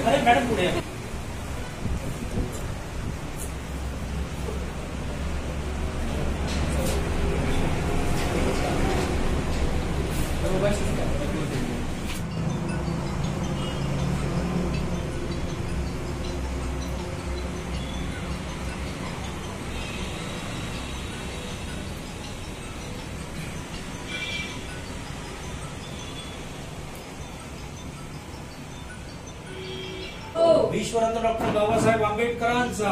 अरे मॅडम पुढे विश्वरत्न डॉक्टर बाबासाहेब आंबेडकरांचा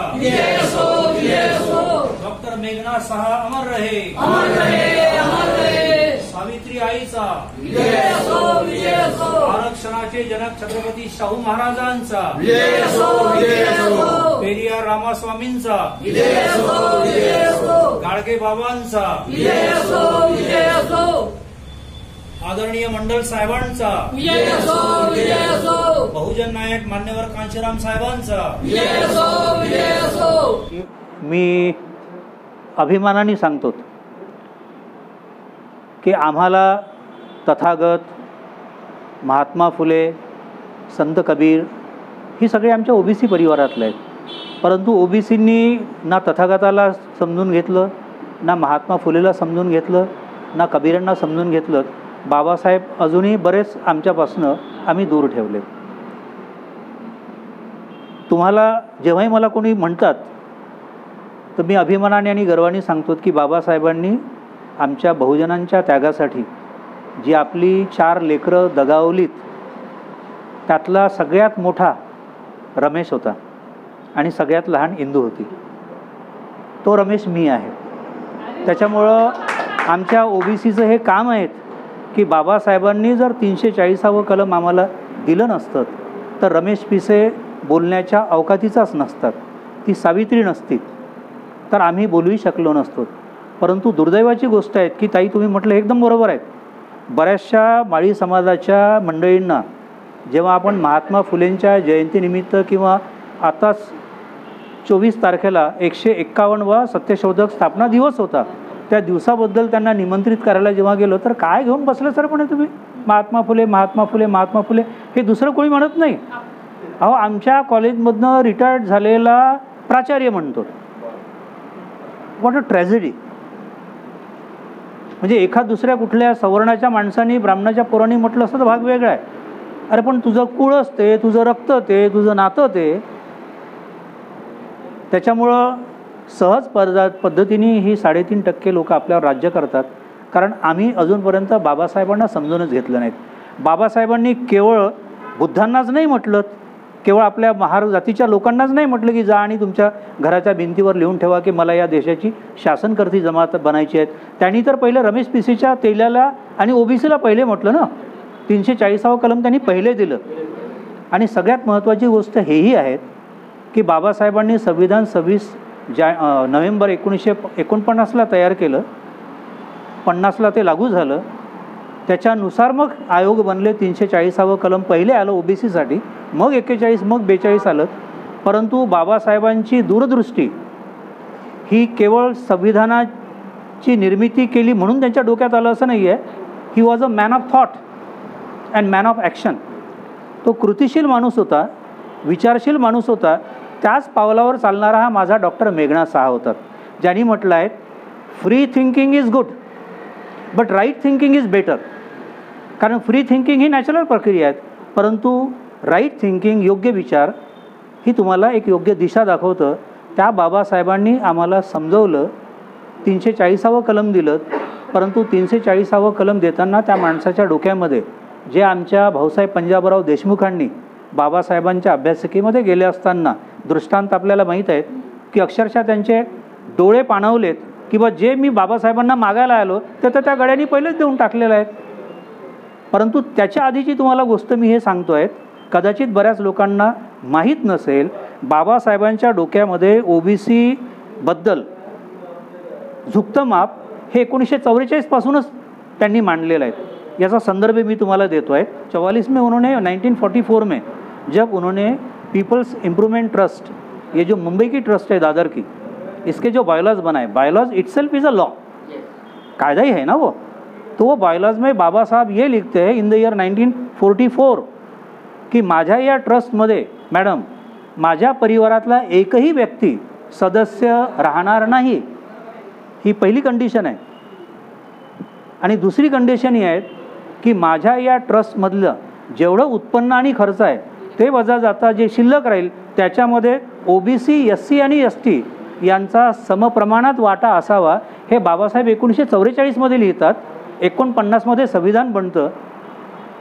डॉक्टर मेघना सहा अमर रहे, सावित्री आईचा, आरक्षणाचे जनक छत्रपती शाहू महाराजांचा, पेरियार रामास्वामींचा, गाडगे बाबांचा, आदरणीय मंडल साहेबांचा, बहुजन नायक मान्यवर कांशीराम साहेबांचा। मी अभिमानाने सांगतो की आम्हाला तथागत, महात्मा फुले, संत कबीर ही सगळे आमच्या ओबीसी परिवारातले आहेत, परंतु ओबीसींनी ना तथागताला समजून घेतलं, ना महात्मा फुलेला समजून घेतलं, ना कबीरांना समजून घेतलं। बाबासाहेब अजूनही बरेच आमच्यापासनं आम्ही दूर ठेवले। तुम्हाला जेव्हाही मला कोणी म्हणतात तर मी अभिमानाने आणि गर्वाने सांगतो की बाबासाहेबांनी आमच्या बहुजनांच्या त्यागासाठी जी आपली 4 लेकरं दगावलीत त्यातला सगळ्यात मोठा रमेश होता आणि सगळ्यात लहान इंदू होती। तो रमेश मी आहे। त्याच्यामुळं आमच्या ओबीसीचं हे काम आहे की बाबासाहेबांनी जर 340वे कलम आम्हाला दिलं नसतं तर रमेश पिसे बोलण्याच्या अवकातीचाच नसतात, ती सावित्री नसती तर आम्ही बोलूही शकलो नसतो। परंतु दुर्दैवाची गोष्ट आहे की ताई तुम्ही म्हटलं एकदम बरोबर आहे, बऱ्याचशा माळी समाजाच्या मंडळींना जेव्हा आपण महात्मा फुलेंच्या जयंतीनिमित्त किंवा आताच 24 तारखेला 151वा सत्यशोधक स्थापना दिवस होता, त्या दिवसाबद्दल त्यांना निमंत्रित करायला जेव्हा गेलो तर काय घेऊन बसले सर म्हणे तुम्ही महात्मा फुले महात्मा फुले महात्मा फुले, हे दुसरं कोणी म्हणत नाही। अहो आमच्या कॉलेजमधनं रिटायर्ड झालेला प्राचार्य म्हणतो। What a tragedy. म्हणजे एखाद दुसऱ्या कुठल्या सवर्णाच्या माणसाने ब्राह्मणाच्या पोरांनी म्हटलं असतं तर भाग वेगळा आहे, अरे पण तुझं कुळच ते, तुझं रक्त ते, तुझं नातं ते। त्याच्यामुळं सहज पद्धतीने ही 3.5% लोक आपल्यावर राज्य करतात, कारण आम्ही अजूनपर्यंत बाबासाहेबांना समजूनच घेतलं नाहीत। बाबासाहेबांनी केवळ बुद्धांनाच नाही म्हटलं, केवळ आपल्या महार जातीच्या लोकांनाच नाही म्हटलं की जा आणि तुमच्या घराच्या भिंतीवर लिहून ठेवा की मला या देशाची शासनकर्ती जमात बनायची आहेत। त्यांनी तर पहिले रमेश पिसेच्या तेल्याला आणि ओबीसीला पहिले म्हटलं ना, 340वा कलम त्यांनी पहिले दिलं। आणि सगळ्यात महत्त्वाची गोष्ट हेही आहे की बाबासाहेबांनी संविधान 26 नोव्हेंबर 1949ला तयार केलं, 50ला ते लागू झालं, त्याच्यानुसार मग आयोग बनले। 340वे कलम पहिले आलं ओबीसीसाठी, मग 41, मग 42 आलं। परंतु बाबासाहेबांची दूरदृष्टी ही केवळ संविधानाची निर्मिती केली म्हणून त्यांच्या डोक्यात आलं असं नाही आहे। He was a man of thought and man of action. तो कृतिशील माणूस होता, विचारशील माणूस होता। त्याच पावलावर चालणारा हा माझा डॉक्टर मेघना सहा होता, ज्यांनी म्हटलं आहे free thinking is good but right thinking is better. कारण फ्री थिंकिंग ही नॅचरल प्रक्रिया आहे, परंतु राईट थिंकिंग, योग्य विचार ही तुम्हाला एक योग्य दिशा दाखवतं। त्या बाबासाहेबांनी आम्हाला समजवलं, 340वे कलम दिलं, परंतु 340वे कलम देताना त्या माणसाच्या डोक्यामध्ये जे आमच्या भाऊसाहेब पंजाबराव देशमुखांनी बाबासाहेबांच्या अभ्यासिकेमध्ये गेले असताना दृष्टांत आपल्याला माहीत आहेत की अक्षरशः त्यांचे डोळे पाणवलेत की बा जे मी बाबासाहेबांना मागायला आलो तर त्या गड्यांनी पहिलेच देऊन टाकलेलं आहे। परंतु त्याच्या आधीची तुम्हाला गोष्ट मी हे सांगतो आहे, कदाचित बऱ्याच लोकांना माहीत नसेल, बाबासाहेबांच्या डोक्यामध्ये ओबीसी बद्दल झुकतं माप हे 1944 पासूनच त्यांनी मांडलेलं आहे। याचा संदर्भ मी तुम्हाला देतो आहे। 44 में उन्होंने 1944 में जब उन्होंने पीपल्स इम्प्रूवमेंट ट्रस्ट, ये जो मुंबई की ट्रस्ट है दादर की, इसके जो बायलॉज बनाए, bylaws itself is a law, कायदा ही है ना वो, तो वो बायलॉज में बाबा साहब ये लिखते हैं इन द ईयर 1944 की माझ्या या ट्रस्टमध्ये मॅडम, माझ्या परिवारातला एकही व्यक्ती सदस्य राहणार नाही, ही पहिली कंडिशन आहे. आणि दुसरी कंडिशन ही आहे की माझ्या या ट्रस्टमधलं जेवढं उत्पन्न आणि खर्च आहे ते वजा जाता जे शिल्लक राहील त्याच्यामध्ये OBC, SC आणि ST यांचा समप्रमाणात वाटा असावा. हे बाबासाहेब 1944मध्ये लिहितात, 49मध्ये संविधान बनतं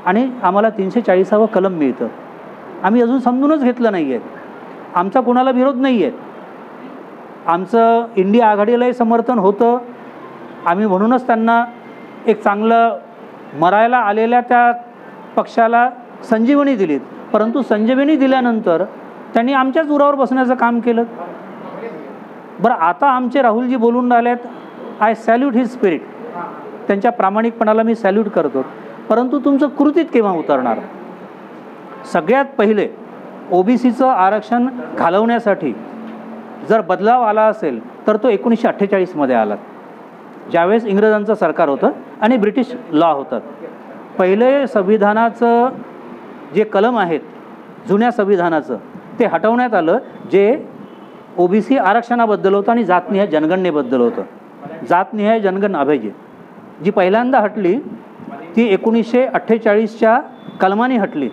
आणि आम्हाला 340वा कलम मिळतं. आम्ही अजून समजूनच घेतलं नाही आहे. आमचा कोणाला विरोध नाही आहे. आमचं इंडिया आघाडीलाही समर्थन होतं. आम्ही म्हणूनच त्यांना एक चांगलं मरायला आलेल्या त्या पक्षाला संजीवनी दिलीत. परंतु संजीवनी दिल्यानंतर त्यांनी आमच्याच उरावर बसण्याचं काम केलं. बरं, आता आमचे राहुलजी बोलून राहिलेत, आय सॅल्यूट हिज स्पिरिट, त्यांच्या प्रामाणिकपणाला मी सॅल्यूट करतो. परंतु तुमचं कृतीत केव्हा उतरणार? सगळ्यात पहिले OBCचं आरक्षण घालवण्यासाठी जर बदलाव आला असेल तर तो 1948मध्ये आला, ज्यावेळेस इंग्रजांचं सरकार होतं आणि ब्रिटिश लॉ होतात. पहिले संविधानाचं जे कलम आहेत जुन्या संविधानाचं ते हटवण्यात आलं, जे OBC आरक्षणाबद्दल होतं आणि जातनिहाय जनगणनेबद्दल होतं. जातनिहाय जनगणना अभेजी जी पहिल्यांदा हटली ती 1948च्या कलमाने हटली.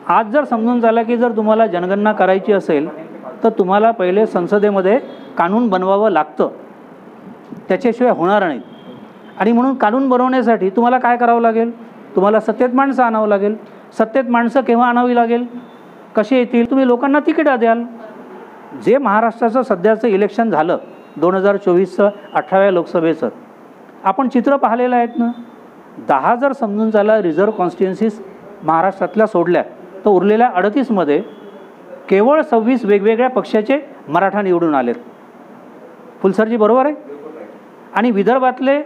आज जर समजून झालं की जर तुम्हाला जनगणना करायची असेल तर तुम्हाला पहिले संसदेमध्ये कानून बनवावं लागतं, त्याच्याशिवाय होणार नाही. आणि म्हणून कानून बनवण्यासाठी तुम्हाला काय करावं लागेल? तुम्हाला सत्तेत माणसं आणावं लागेल. सत्तेत माणसं केव्हा आणावी लागेल? कशी येतील? तुम्ही लोकांना तिकीटं द्याल. जे महाराष्ट्राचं सध्याचं इलेक्शन झालं 2024चं 18व्या लोकसभेचं, आपण चित्र पाहिलेलं आहेत ना. 10 जर समजून झाला रिझर्व्ह कॉन्स्टिट्युन्सीज महाराष्ट्रातल्या सोडल्या तर उरलेल्या 38मध्ये केवळ 26 वेगवेगळ्या पक्षाचे मराठा निवडून आलेत. फुलसरजी बरोबर आहे. आणि विदर्भातले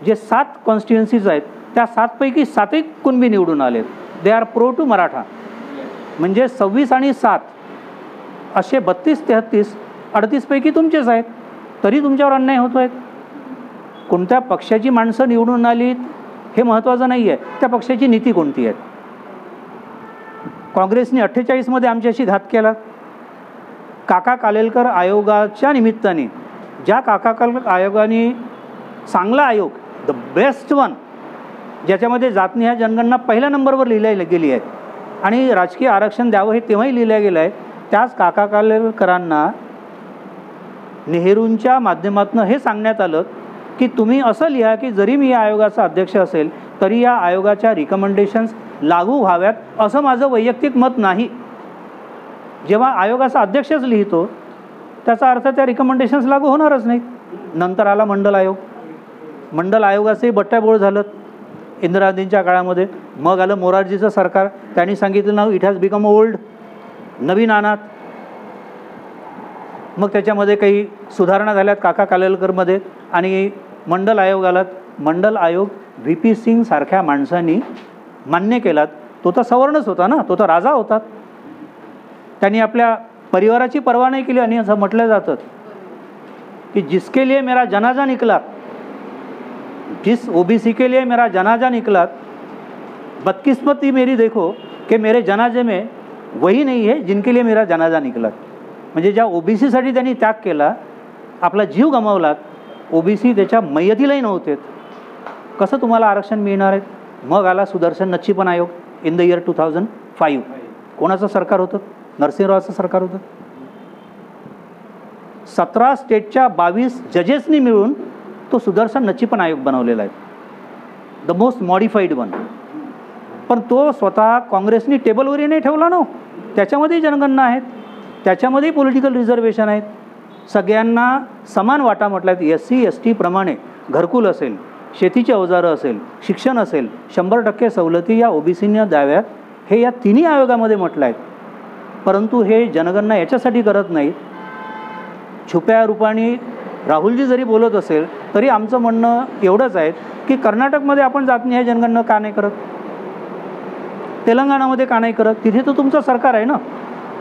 जे 7 कॉन्स्टिट्युन्सीज आहेत त्या 7पैकी 7ही कुणबी निवडून आलेत. They are pro to Maratha. म्हणजे 26 आणि 7 असे 32, 33, 38पैकी तुमचेच आहेत. तरी तुमच्यावर अन्याय होतो आहे. कोणत्या पक्षाची माणसं निवडून आलीत हे महत्त्वाचं नाही आहे, त्या पक्षाची नीती कोणती आहे. काँग्रेसने 48मध्ये आमच्याशी घात केला. काका कालेलकर आयोगाच्या निमित्ताने, ज्या काका कालेलकर आयोगाने चांगला आयोग, द बेस्ट वन, ज्याच्यामध्ये जातनिहाय जनगणना पहिल्या नंबरवर लिहिल्या गेली आहे आणि राजकीय आरक्षण द्यावं हे तेव्हाही लिहिलं गेलं आहे, त्याच काका कालेलकरांना नेहरूंच्या माध्यमातून हे सांगण्यात आलं की तुम्ही असं लिहा की जरी मी या आयोगाचा अध्यक्ष असेल तरी या आयोगाच्या रिकमेंडेशन्स लागू व्हाव्यात, असं माझं वैयक्तिक मत नाही. जेव्हा आयोगाचा अध्यक्षच लिहितो त्याचा अर्थ त्या रिकमेंडेशन्स लागू होणारच नाहीत. नंतर आला मंडल आयोग. मंडल आयोगाचंही बट्ट्याबोळ झालं इंदिरा गांधींच्या काळामध्ये. मग आलं मोरारजीचं सरकार, त्यांनी सांगितलं नाव इट हॅज बिकम ओल्ड, नवीन आणत. मग त्याच्यामध्ये काही सुधारणा झाल्यात काका कालेलकरमध्ये आणि मंडल आयोग आलात. मंडल आयोग VP सिंग सारख्या माणसांनी मान्य केलात. तो तर सवर्णच होता ना, तो तर राजा होता. त्यांनी आपल्या परिवाराची पर्वा नाही केली आणि असं म्हटलं जातं कि जिसके लिए मेरा जनाजा निकला, जिस OBC के लिए मेरा जनाजा निकला, बदकिस्मती मेरी देखो कि मेरे जनाजे में वही नहीं है जिनके लिए मेरा जनाजा निकला. म्हणजे ज्या OBC साठी त्यांनी त्याग केला, आपला जीव गमावलात, OBC त्याच्या मय्यतीलाही नव्हते. कसं तुम्हाला आरक्षण मिळणार आहे? मग आला सुदर्शन नच्छीपण आयोग इन द इयर 2005. कोणाचं सरकार होतं? नरसिंहरावाचं सरकार होतं. 17 स्टेटच्या 22 जजेसनी मिळून तो सुदर्शन नच्छीपण आयोग बनवलेला आहे, द मोस्ट मॉडिफाईड वन. पण तो स्वतः काँग्रेसनी टेबलवरही नाही ठेवला ना. त्याच्यामध्ये जनगणना आहेत, त्याच्यामध्ये पॉलिटिकल रिझर्वेशन आहेत, सगळ्यांना समान वाटा म्हटलं आहेत. SC ST प्रमाणे घरकुल असेल, शेतीची अवजारं असेल, शिक्षण असेल, 100% सवलती या OBCने द्याव्यात, हे या तिन्ही आयोगामध्ये म्हटलं आहे. परंतु हे जनगणना याच्यासाठी करत नाहीत. छुप्या रूपाने राहुलजी जरी बोलत असेल तरी आमचं म्हणणं एवढंच आहे की कर्नाटकमध्ये आपण जातनिहाय जनगणना का नाही करत, तेलंगणामध्ये का नाही करत, तिथे तर तुमचं सरकार आहे ना.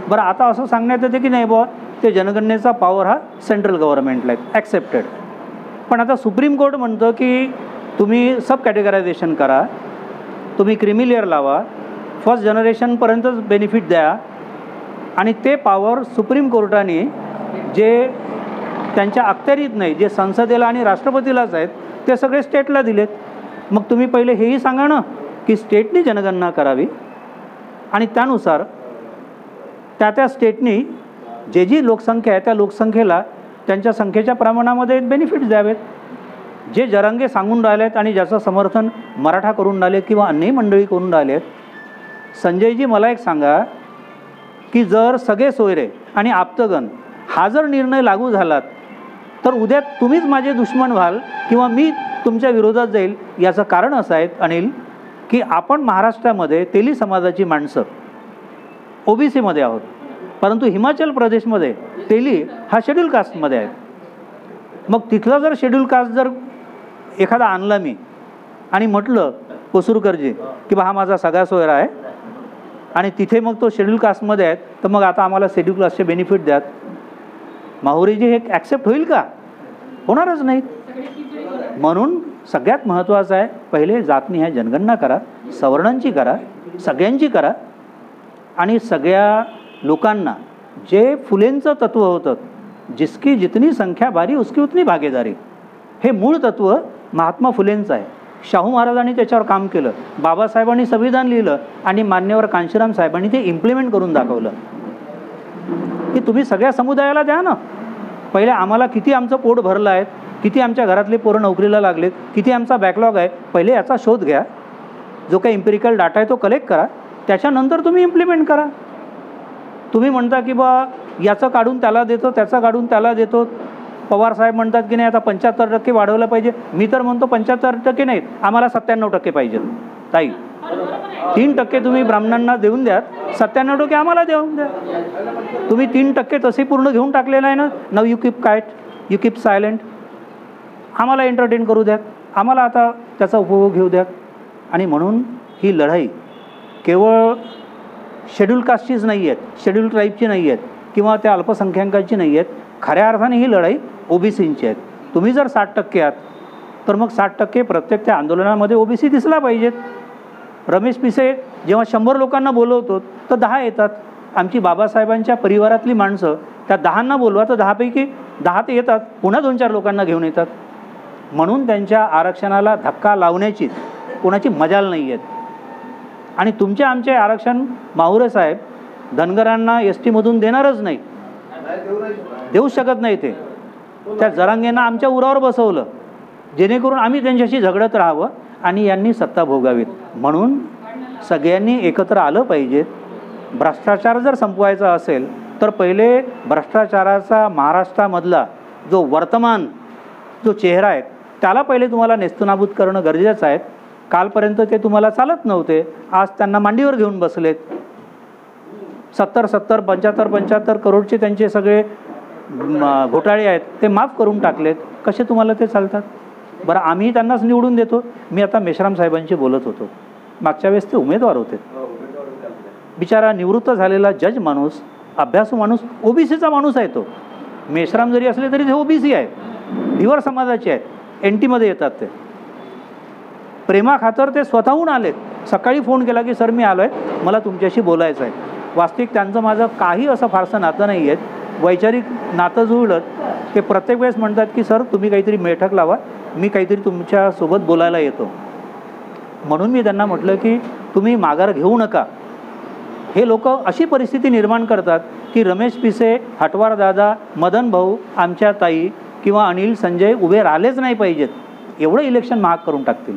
बरं, आता असं सांगण्यात येते की नाही बुवा ते जनगणनेचा पॉवर हा सेंट्रल गव्हर्नमेंटला आहे, ॲक्सेप्टेड. पण आता सुप्रीम कोर्ट म्हणतं की तुम्ही सब कॅटेगरायझेशन करा, तुम्ही क्रिमी लेअर लावा, फर्स्ट जनरेशनपर्यंतच बेनिफिट द्या आणि ते पॉवर सुप्रीम कोर्टाने जे त्यांच्या अखत्यारीत नाही, जे संसदेला आणि राष्ट्रपतीलाच आहेत, ते सगळे स्टेटला दिलेत. मग तुम्ही पहिले हेही सांगा ना की स्टेटनी जनगणना करावी आणि त्यानुसार त्या स्टेटनी जी लोकसंख्या आहे त्या लोकसंख्येला त्यांच्या संख्येच्या प्रमाणामध्ये बेनिफिट्स द्यावेत. जे जरांगे सांगून राहिले आहेत आणि ज्याचं समर्थन मराठा करून राहिले किंवा अन्यही मंडळी करून राहिले आहेत, संजयजी मला एक सांगा की जर सगळे सोयरे आणि आप्तगण हा जर निर्णय लागू झालात तर उद्या तुम्हीच माझे दुश्मन व्हाल किंवा मी तुमच्या विरोधात जाईल. याचं कारण असं आहे अनिल की आपण महाराष्ट्रामध्ये तेली समाजाची माणसं OBCमध्ये आहोत, परंतु हिमाचल प्रदेशमध्ये तेली हा शेड्यूल कास्टमध्ये आहे. मग तिथला जर शेड्यूल कास्ट जर एखादा आणला मी आणि म्हटलं कोसुरकरजी की बा हा माझा सगळा सोयरा आहे आणि तिथे मग तो शेड्यूल कास्टमध्ये आहे, तर मग आता आम्हाला शेड्यूल कास्टचे बेनिफिट द्यात, माहुरीजी हे ॲक्सेप्ट होईल का? होणारच नाही. म्हणून सगळ्यात महत्त्वाचं आहे पहिले जातनिहाय जनगणना करा, सवर्णांची करा, सगळ्यांची करा आणि सगळ्या लोकांना जे फुलेंचं तत्त्व होतं जिसकी जितनी संख्या बारी उसकी उतनी भागीदारी, हे मूळ तत्त्व महात्मा फुलेंचं आहे. शाहू महाराजांनी त्याच्यावर काम केलं, बाबासाहेबांनी संविधान लिहिलं आणि मान्यवर कांशीराम साहेबांनी ते इम्प्लिमेंट करून दाखवलं की तुम्ही सगळ्या समुदायाला द्या ना. पहिले आम्हाला किती आमचं पोट भरलं आहे, किती आमच्या घरातले पोरं नोकरीला लागलेत, किती आमचा बॅकलॉग आहे, पहिले याचा शोध घ्या. जो काही इम्पिरिकल डाटा आहे तो कलेक्ट करा, त्याच्यानंतर तुम्ही इम्प्लिमेंट करा. तुम्ही म्हणता की बा याचं काढून त्याला देतो, त्याचं काढून त्याला देतो. पवार साहेब म्हणतात की नाही आता 75% वाढवलं पाहिजे. मी तर म्हणतो 75% नाहीत, आम्हाला 97% पाहिजेत. ताई 3% तुम्ही ब्राह्मणांना देऊन द्या, 97% आम्हाला देऊन द्या. तुम्ही 3% तसे पूर्ण घेऊन टाकलेलं आहे ना. नाव यू कीप कायट, यू कीप सायलेंट. आम्हाला एंटरटेन करू द्यात, आम्हाला आता त्याचा उपभोग घेऊ द्यात. आणि म्हणून ही लढाई केवळ शेड्यूल कास्टचीच नाही आहेत, शेड्यूल ट्राईबची नाही आहेत किंवा त्या अल्पसंख्याकांची नाही आहेत. खऱ्या अर्थाने ही लढाई OBCची आहेत. तुम्ही जर 60% आहात तर मग 60% प्रत्येक त्या आंदोलनामध्ये OBC दिसला पाहिजेत. रमेश पिसे जेव्हा 100 लोकांना बोलवतो तर 10 येतात. आमची बाबासाहेबांच्या परिवारातली माणसं त्या 10ना बोलवा तर 10पैकी 10 ते येतात, पुन्हा 2-4 लोकांना घेऊन येतात. म्हणून त्यांच्या आरक्षणाला धक्का लावण्याची कोणाची मजाल नाही आहेत. आणि तुमचे आमचे आरक्षण माहुरे साहेब धनगरांना STमधून देणारच नाही, देऊ शकत नाही. ते त्या जरांगेंना आमच्या उरावर बसवलं जेणेकरून आम्ही त्यांच्याशी झगडत राहावं आणि यांनी सत्ता भोगावीत. म्हणून सगळ्यांनी एकत्र आलं पाहिजे. भ्रष्टाचार जर संपवायचा असेल तर पहिले भ्रष्टाचाराचा महाराष्ट्रामधला जो वर्तमान जो चेहरा आहे त्याला पहिले तुम्हाला नेस्तनाबूत करणं गरजेचं आहे. कालपर्यंत ते तुम्हाला चालत नव्हते, आज त्यांना मांडीवर घेऊन बसलेत. 70 75 करोडचे त्यांचे सगळे घोटाळे आहेत ते माफ करून टाकलेत. कसे तुम्हाला ते चालतात? बरं आम्ही त्यांनाच निवडून देतो. मी आता मेश्राम साहेबांशी बोलत होतो, मागच्या वेळेस ते उमेदवार होते. बिचारा निवृत्त झालेला जज माणूस, अभ्यासू माणूस, OBCचा माणूस आहे तो. मेश्राम जरी असले तरी ते OBC आहे, धिवर समाजाचे आहेत, NTमध्ये येतात. ते प्रेमाखातर ते स्वतःहून आलेत. सकाळी फोन केला की सर मी आलो आहे, मला तुमच्याशी बोलायचं आहे. वास्तविक त्यांचं माझं काही असं फारसं नातं नाही आहे, वैचारिक नातं जुळलं. ते प्रत्येक वेळेस म्हणतात की सर तुम्ही काहीतरी बैठक लावा, मी काहीतरी तुमच्यासोबत बोलायला येतो. म्हणून मी त्यांना म्हटलं की तुम्ही माघार घेऊ नका. हे लोक अशी परिस्थिती निर्माण करतात की रमेश पिसे, हटवार दादा, मदन भाऊ, आमच्या ताई किंवा अनिल संजय उभे राहिलेच नाही पाहिजेत, एवढं इलेक्शन महाग करून टाकतील.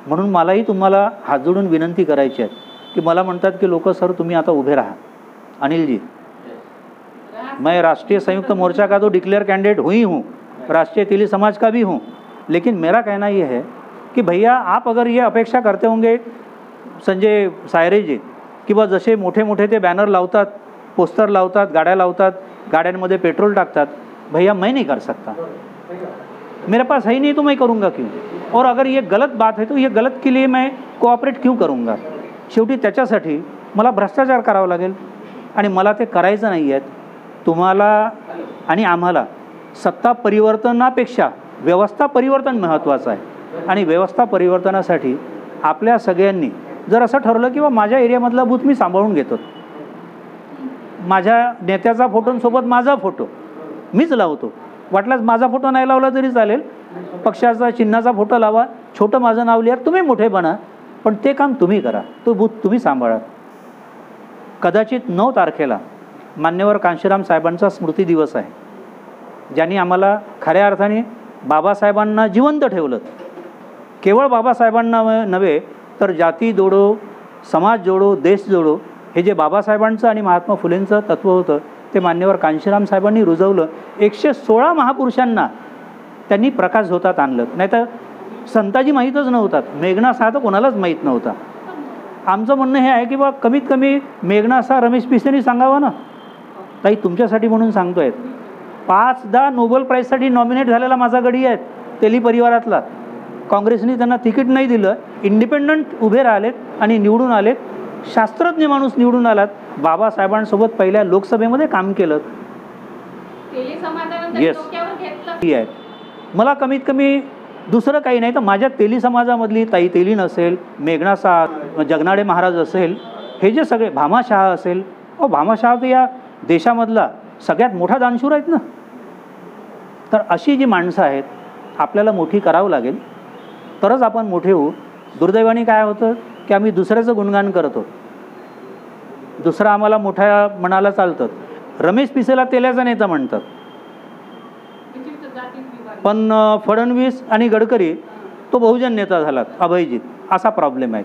म्हणून मलाही तुम्हाला हात जोडून विनंती करायची आहे कि मला म्हणतात कि लोग सर तुम्ही आता उभे रहा. अनिल जी, मैं राष्ट्रीय संयुक्त मोर्चा का तो डिक्लेयर कैंडिडेट हुई हूँ, राष्ट्रीय तेली समाज का भी हूँ, लेकिन मेरा कहना ये है कि भैया आप अगर ये अपेक्षा करते होंगे संजय सायरे जी कि बा जसे मोठे मोठे ते बॅनर लावतात, पोस्टर लावतात, गाड्या लावतात, गाड्यांमध्ये पेट्रोल टाकतात, भैया मैं नहीं कर सकता, मेरे पास है ही नहीं तो मैं करूँगा क्यों? और अगर ये गलत बात है तो ये गलत के लिए मैं कोऑपरेट क्यों करूँगा? शेवटी त्याच्यासाठी मला भ्रष्टाचार करावा लागेल आणि मला ते करायचं नाही आहे. तुम्हाला आणि आम्हाला सत्ता परिवर्तनापेक्षा व्यवस्था परिवर्तन महत्त्वाचं आहे आणि व्यवस्था परिवर्तनासाठी आपल्या सगळ्यांनी जर असं ठरलं की बा माझ्या एरियामधला बूथ मी सांभाळून घेतो, माझ्या नेत्याचा फोटोंसोबत माझा फोटो मीच लावतो, वाटल्यास माझा फोटो नाही लावला तरी चालेल, पक्षाचा चिन्हाचा फोटो लावा, छोटं माझं नाव लिहा, तुम्ही मोठे बना, पण ते काम तुम्ही करा, तो बूथ तुम्ही सांभाळा. कदाचित 9 तारखेला मान्यवर कांशीराम साहेबांचा स्मृती दिवस आहे, ज्यांनी आम्हाला खऱ्या अर्थाने बाबासाहेबांना जिवंत ठेवलं. केवळ बाबासाहेबांना नव्हे तर जाती जोडो, समाज जोडो, देश जोडो, हे जे बाबासाहेबांचं आणि महात्मा फुलेंचं तत्त्व होतं ते मान्यवर कांशीराम साहेबांनी रुजवलं. 116 महापुरुषांना त्यांनी प्रकाश झोतात आणलं. नाहीतर संताजी माहीतच नव्हतात, मेघना साहा तर कोणालाच माहीत नव्हता. आमचं म्हणणं हे आहे की बा कमीत कमी मेघना साहा रमेश पिसेंनी सांगावा ना, ताई तुमच्यासाठी म्हणून सांगतो आहेत. 5दा नोबेल प्राईजसाठी नॉमिनेट झालेला माझा गडी आहेत, तेली परिवारातला. काँग्रेसने त्यांना तिकीट नाही दिलं, इंडिपेंडंट उभे राहिलेत आणि निवडून आलेत. शास्त्रज्ञ माणूस निवडून आलात, बाबासाहेबांसोबत पहिल्या लोकसभेमध्ये काम केलं. येस आहे. मला कमीत कमी दुसरं काही नाही तर माझ्या तेली समाजामधली ताई तेली नसेल, मेघना साहा, जगनाडे महाराज असेल, हे जे सगळे, भामाशाह असेल, भामाशाह तर या देशामधला सगळ्यात मोठा दानशूर आहेत ना. तर अशी जी माणसं आहेत आपल्याला मोठी करावं लागेल, तरच आपण मोठे होऊ. दुर्दैवाने काय होतं की आम्ही दुसऱ्याचं गुणगान करतो, दुसरा आम्हाला मोठ्या मनाला चालतं. रमेश पिसेला तेल्याचा नेता म्हणतात, पण फडणवीस आणि गडकरी तो बहुजन नेता झालात, अभयजीत, असा प्रॉब्लेम आहे.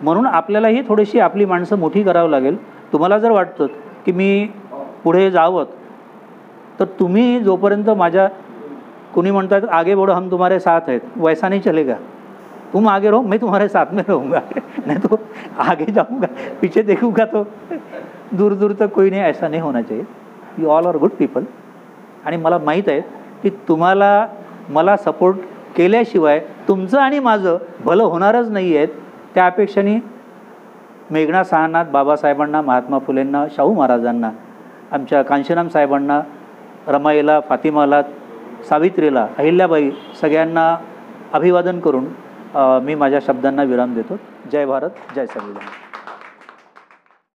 म्हणून आपल्यालाही थोडीशी आपली माणसं मोठी करावं लागेल. तुम्हाला जर वाटतं की मी पुढे जावं तर तुम्ही जोपर्यंत माझ्या, कुणी म्हणतात आगे बढ़ो हम तुम्हारे साथ आहेत, वैसा नहीं चलेगा, तुम आगे रहो मैं तुम्हारे साथ में रहूँगा, नहीं तो आगे जाऊँगा पीछे देखूँगा तो दूर दूर तक कोई नहीं, ऐसा नहीं होना चाहिए. You all are good people. आणि मला माहीत आहे की तुम्हाला मला सपोर्ट केल्याशिवाय तुमचं आणि माझं भलं होणारच नाही आहेत. त्या अपेक्षेने मेघना साहांना, बाबासाहेबांना, महात्मा फुलेंना, शाहू महाराजांना, आमच्या कांशीराम साहेबांना, रमाईला, फातिमाला, सावित्रीला, अहिल्याबाई, सगळ्यांना अभिवादन करून मी माझ्या शब्दांना विराम देतो. जय भारत, जय संविधान.